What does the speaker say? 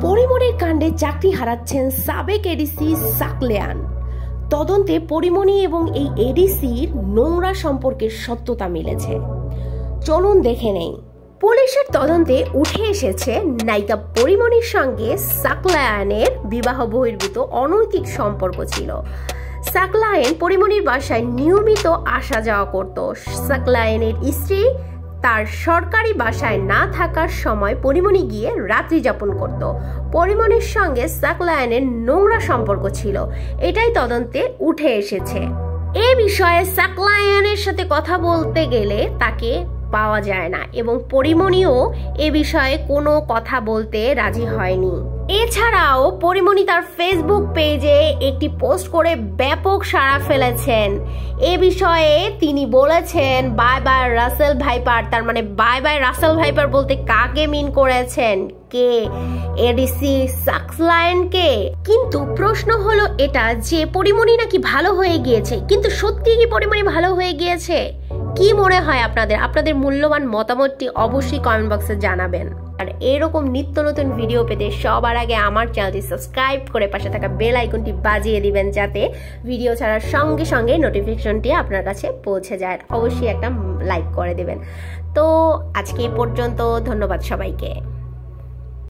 পরিমণির কাণ্ডে চাকরি হারাচ্ছেন সাবেক এডিসি সাকলায়েন। তদন্তে পরিমণি এবং এই এডিসির নোংরা সম্পর্কের সত্যতা মিলেছে। চলুন দেখে নেই। পুলিশের তদন্তে উঠে এসেছে নায়িকা পরিমণির সঙ্গে সাকলায়েনের বিবাহ বহির্ভূত অনৈতিক সম্পর্ক ছিল। সাকলায়েন পরিমণির বাসায় নিয়মিত আসা যাওয়া করত। সাকলায়েনের স্ত্রী তার সরকারি বাসায় না থাকার সময় পরিমণি গিয়ে রাত্রি যাপন করত। পরিমণির সঙ্গে সাকলায়েনের নোংরা সম্পর্ক ছিল, এটাই তদন্তে উঠে এসেছে। এ বিষয়ে সাকলায়েনের সাথে কথা বলতে গেলে তাকে পাওয়া যায় না এবং পরিমণিও এ বিষয়ে কোনো কথা বলতে রাজি হয়নি। এছাড়াও পরিমণি তার ফেসবুক পেজে একটি পোস্ট করে ব্যাপক সাড়া ফেলেছেন। এ বিষয়ে তিনি বলেছেন বাই বাই রাসেল ভাইপার। তার মানে বাই বাই রাসেল ভাইপার বলতে কাকে মিন করেছেন? কে? এডিসি সাকলায়েনকে। কিন্তু প্রশ্ন হলো এটা যে পরিমণি নাকি ভালো হয়ে গিয়েছে, কিন্তু সত্যি কি পরিমণি ভালো হয়ে গিয়েছে? কি মনে হয় আপনাদের? আপনাদের মূল্যবান মতামতটি অবশ্যই কমেন্ট বক্সে জানাবেন। আর এরকম নিত্য নতুন ভিডিও পেতে সবার আগে আমার চ্যানেলটি সাবস্ক্রাইব করে পাশে থাকা বেল আইকনটি বাজিয়ে দিবেন, যাতে ভিডিও ছাড়ার সঙ্গে সঙ্গে নোটিফিকেশনটি আপনার কাছে পৌঁছে যায়। অবশ্যই একটা লাইক করে দেবেন। তো আজকে এই পর্যন্ত, ধন্যবাদ সবাইকে।